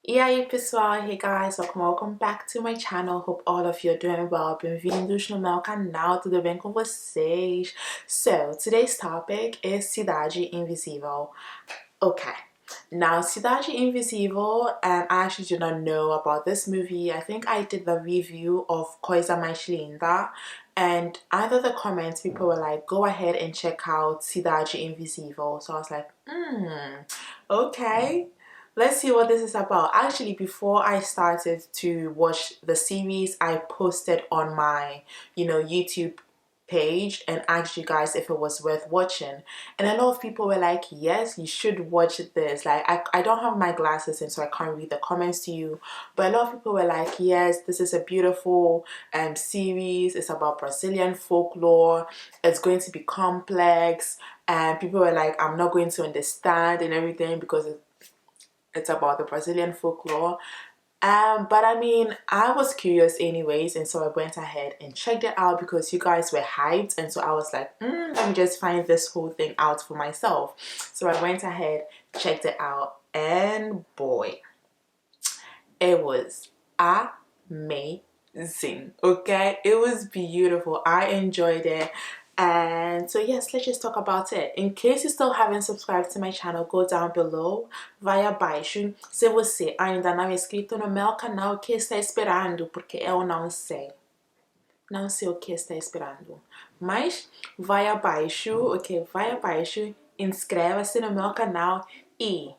E aí pessoal, hey guys, welcome back to my channel. Hope all of you are doing well. Bem-vindos no meu canal, tudo bem com vocês? So, today's topic is Cidade Invisível. Okay, now Cidade Invisível, I actually did not know about this movie. I think I did the review of Coisa Mais Linda, and under the comments people were like, go ahead and check out Cidade Invisível. So I was like, okay, let's see what this is about. Actually, before I started to watch the series, I posted on my YouTube page and asked you guys if it was worth watching, and a lot of people were like, yes, you should watch this. Like, I don't have my glasses and so I can't read the comments to you, but a lot of people were like, yes, this is a beautiful series. It's about Brazilian folklore. It's going to be complex, and people were like, I'm not going to understand and everything because it's about the Brazilian folklore. But I mean, I was curious anyways, and so I went ahead and checked it out because you guys were hyped, and so I was like, let me just find this whole thing out for myself. So I went ahead, checked it out, and boy, it was amazing. Okay, it was beautiful. I enjoyed it. And so yes, let's just talk about it. In case you still haven't subscribed to my channel, go down below, vai abaixo. Se você ainda não é inscrito no meu canal, o que está esperando? Porque eu não sei. Não sei o que está esperando. Mas vai abaixo, ok? Vai abaixo, inscreva-se no meu canal e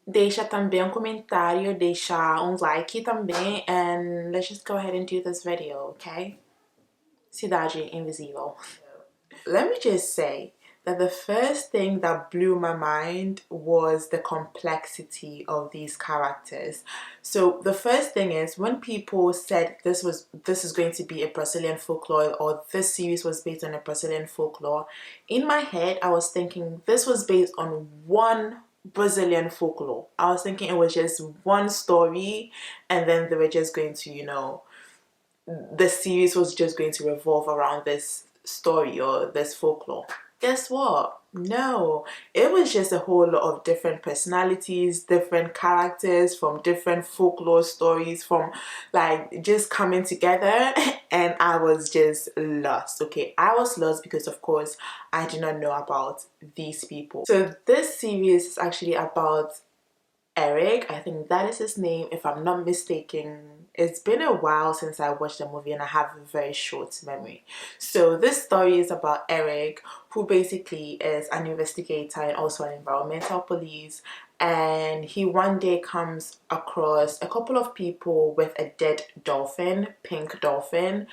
deixa também um comentário, deixa um like também, and let's just go ahead and do this video, okay? Cidade Invisível. Let me just say that the first thing that blew my mind was the complexity of these characters. So the first thing is, when people said this is going to be a Brazilian folklore, or this series was based on a Brazilian folklore, in my head I was thinking this was based on one Brazilian folklore. I was thinking it was just one story, and then they were just going to, the series was just going to revolve around this story or this folklore. Guess what? No, it was just a whole lot of different personalities, different characters from different folklore stories, from like just coming together, and I was just lost. Okay, I was lost because of course I did not know about these people. So this series is actually about Eric, I think that is his name, if I'm not mistaken. It's been a while since I watched the movie and I have a very short memory. So this story is about Eric, who basically is an investigator and also an environmental police, and he one day comes across a couple of people with a dead dolphin, pink dolphin,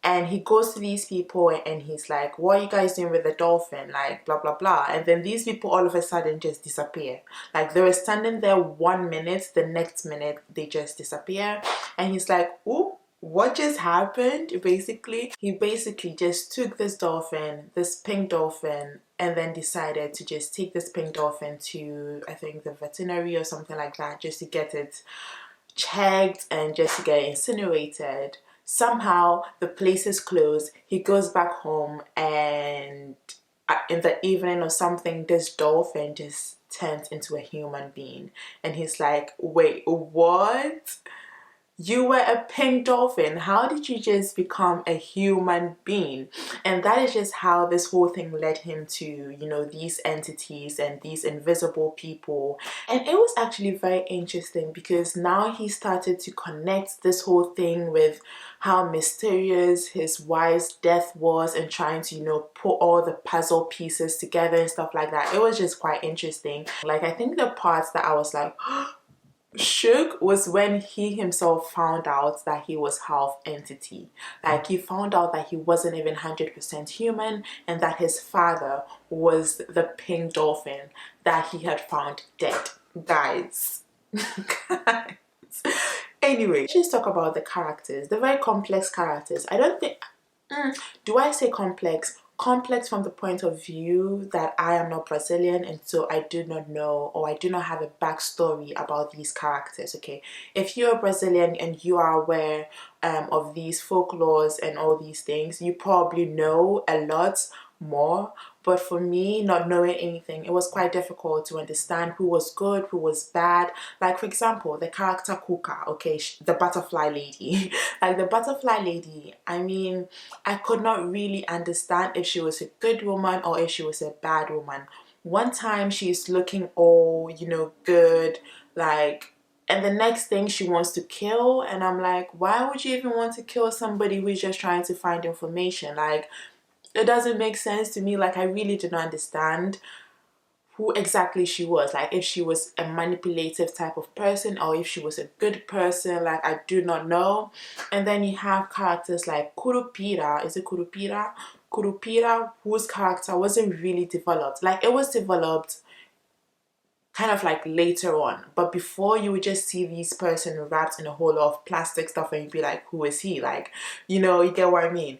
and he goes to these people and he's like, what are you guys doing with the dolphin? Like, blah, blah, blah. And then these people all of a sudden just disappear. Like, they were standing there 1 minute, the next minute they just disappear. And he's like, ooh, what just happened? He basically just took this dolphin, this pink dolphin, and then decided to just take this pink dolphin to, I think, the veterinary or something like that, just to get it checked and just to get incinerated. Somehow the place is closed. He goes back home, and in the evening or something, this dolphin just turns into a human being. And he's like, wait, what? You were a pink dolphin. How did you just become a human being? And that is just how this whole thing led him to, these entities and these invisible people. And it was actually very interesting because now he started to connect this whole thing with how mysterious his wife's death was, and trying to, put all the puzzle pieces together and stuff like that. It was just quite interesting. Like, I think the parts that I was like, shook was when he himself found out that he was half entity. Like, he found out that he wasn't even 100% human, and that his father was the pink dolphin that he had found dead. Guys. Guys. Anyway, let's just talk about the characters. The very complex characters. I don't think... do I say complex? Complex from the point of view that I am not Brazilian, and so I do not know, or I do not have a backstory about these characters. Okay, if you're Brazilian and you are aware of these folklores and all these things, you probably know a lot more. But for me, not knowing anything, it was quite difficult to understand who was good, who was bad. Like, for example, the character Kuka, okay, the butterfly lady. Like, the butterfly lady, I mean, I could not really understand if she was a good woman or if she was a bad woman. One time she's looking all, you know, good, like, and the next thing she wants to kill, and I'm like, why would you even want to kill somebody who's just trying to find information? Like, it doesn't make sense to me. Like, I really did not understand who exactly she was, like if she was a manipulative type of person or if she was a good person. Like, I do not know. And then you have characters like Kurupira. Is it Kurupira? Kurupira, whose character wasn't really developed. Like, it was developed kind of like later on, but before, you would just see this person wrapped in a whole lot of plastic stuff and you'd be like, who is he? Like, you know, you get what I mean.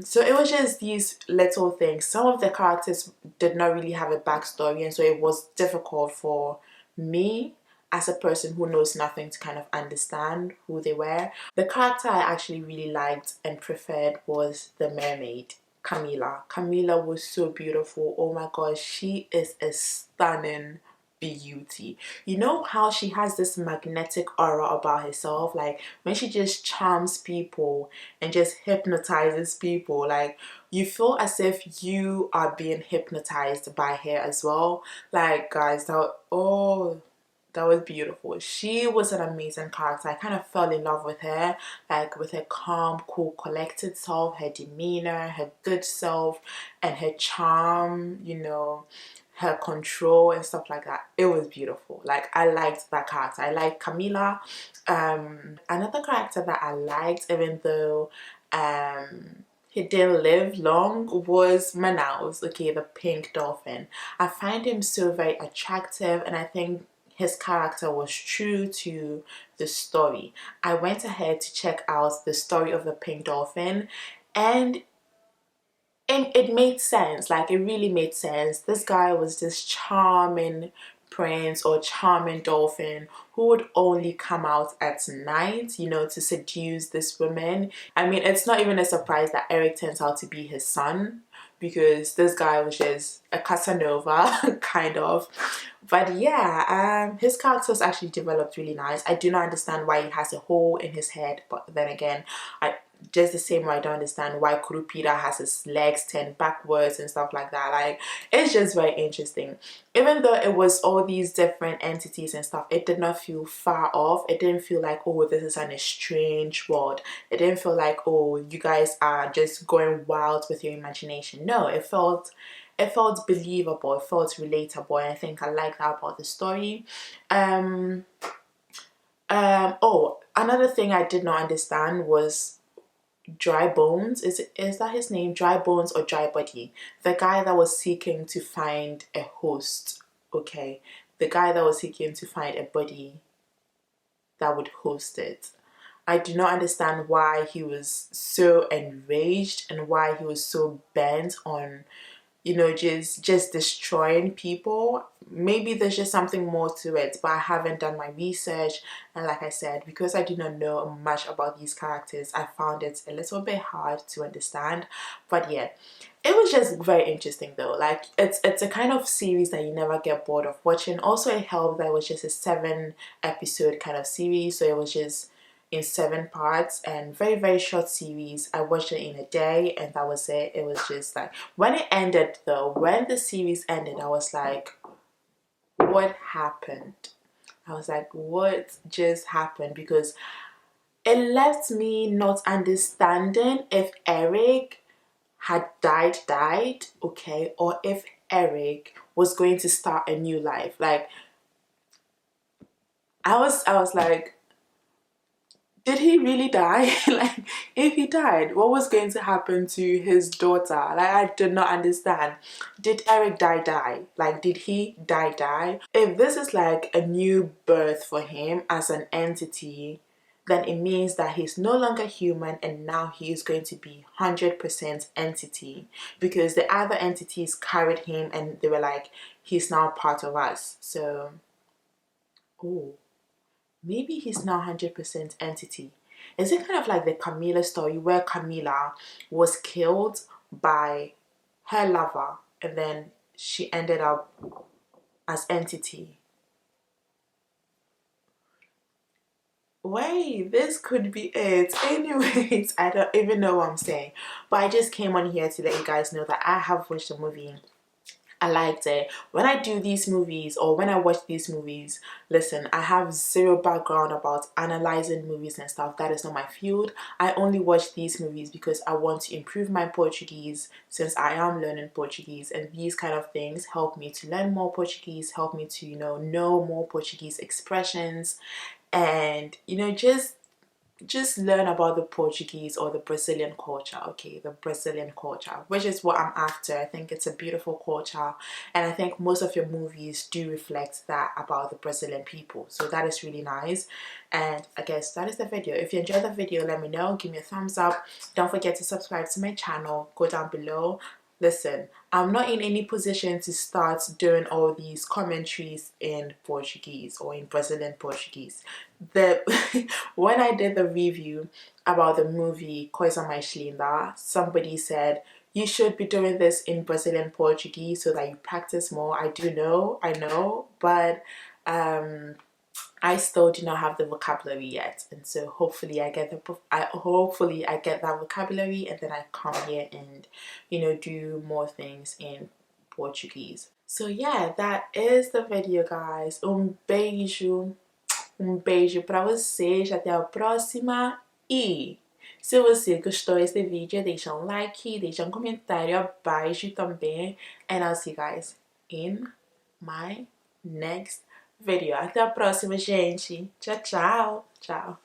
So it was just these little things. Some of the characters did not really have a backstory, and so it was difficult for me as a person who knows nothing to kind of understand who they were. The character I actually really liked and preferred was the mermaid, Camila. Camila was so beautiful. Oh my gosh, she is a stunning beauty. You know how she has this magnetic aura about herself, like when she just charms people and just hypnotizes people, like you feel as if you are being hypnotized by her as well. Like, guys, that was beautiful. She was an amazing character. I kind of fell in love with her, like with her calm, cool, collected self, her demeanor, her good self, and her charm, you know, her control and stuff like that. It was beautiful. Like, I liked that character. I liked Camila. Another character that I liked, even though he didn't live long, was Manaus, okay, the pink dolphin. I find him so very attractive, and I think his character was true to the story. I went ahead to check out the story of the pink dolphin, and it made sense. Like, it really made sense. This guy was this charming prince or charming dolphin who would only come out at night, you know, to seduce this woman. I mean, it's not even a surprise that Eric turns out to be his son, because this guy was just a Casanova kind of. But yeah, his character was actually developed really nice. I do not understand why he has a hole in his head, but then again, I just the same way I don't understand why Kurupira has his legs turned backwards and stuff like that. Like, it's just very interesting. Even though it was all these different entities and stuff, it did not feel far off. It didn't feel like, oh, this is an estranged world. It didn't feel like, oh, you guys are just going wild with your imagination. No, it felt believable, it felt relatable, and I think I like that about the story. Oh, another thing I did not understand was Dry Bones. Is that his name? Dry Bones or Dry Body? The guy that was seeking to find a host. Okay, the guy that was seeking to find a body that would host it. I do not understand why he was so enraged and why he was so bent on, you know, just destroying people. Maybe there's just something more to it, but I haven't done my research. And like I said, because I do not know much about these characters, I found it a little bit hard to understand. But yeah, it was just very interesting though. Like, it's a kind of series that you never get bored of watching. Also, it helped that it was just a 7 episode kind of series, so it was just in 7 parts and very, very short series. I watched it in a day and that was it. It was just like, when it ended though, when the series ended, I was like, what happened? I was like, what just happened? Because it left me not understanding if Eric had died, okay, or if Eric was going to start a new life. Like, I was like, did he really die? Like, if he died, what was going to happen to his daughter? Like, I did not understand. Did Eric die? Like, did he die? If this is like a new birth for him as an entity, then it means that he's no longer human and now he is going to be 100% entity, because the other entities carried him and they were like, he's now part of us. So, oh, maybe he's now 100% entity. Is it kind of like the Camila story where Camila was killed by her lover, and then she ended up as entity. Wait, this could be it. Anyways, I don't even know what I'm saying, but I just came on here to let you guys know that I have watched the movie. I liked it. When I do these movies, or when I watch these movies, listen, I have zero background about analyzing movies and stuff. That is not my field. I only watch these movies because I want to improve my Portuguese, since I am learning Portuguese, and these kind of things help me to learn more Portuguese, help me to, know more Portuguese expressions, and just learn about the Portuguese or the Brazilian culture. Okay, the Brazilian culture, which is what I'm after. I think it's a beautiful culture, and I think most of your movies do reflect that about the Brazilian people, so that is really nice. And I guess that is the video. If you enjoyed the video, let me know, give me a thumbs up. Don't forget to subscribe to my channel, go down below. Listen, I'm not in any position to start doing all these commentaries in Portuguese or in Brazilian Portuguese. When I did the review about the movie Coisa Mais Linda, somebody said you should be doing this in Brazilian Portuguese so that you practice more. I know, but I still do not have the vocabulary yet, and so hopefully I get that vocabulary, and then I come here and do more things in Portuguese. So yeah, that is the video, guys. Beijo pra vocês, até a próxima, e se você gostou desse vídeo, deixa um like, deixa um comentário abaixo também, and I'll see you guys in my next video. Até a próxima, gente. Tchau, tchau. Tchau.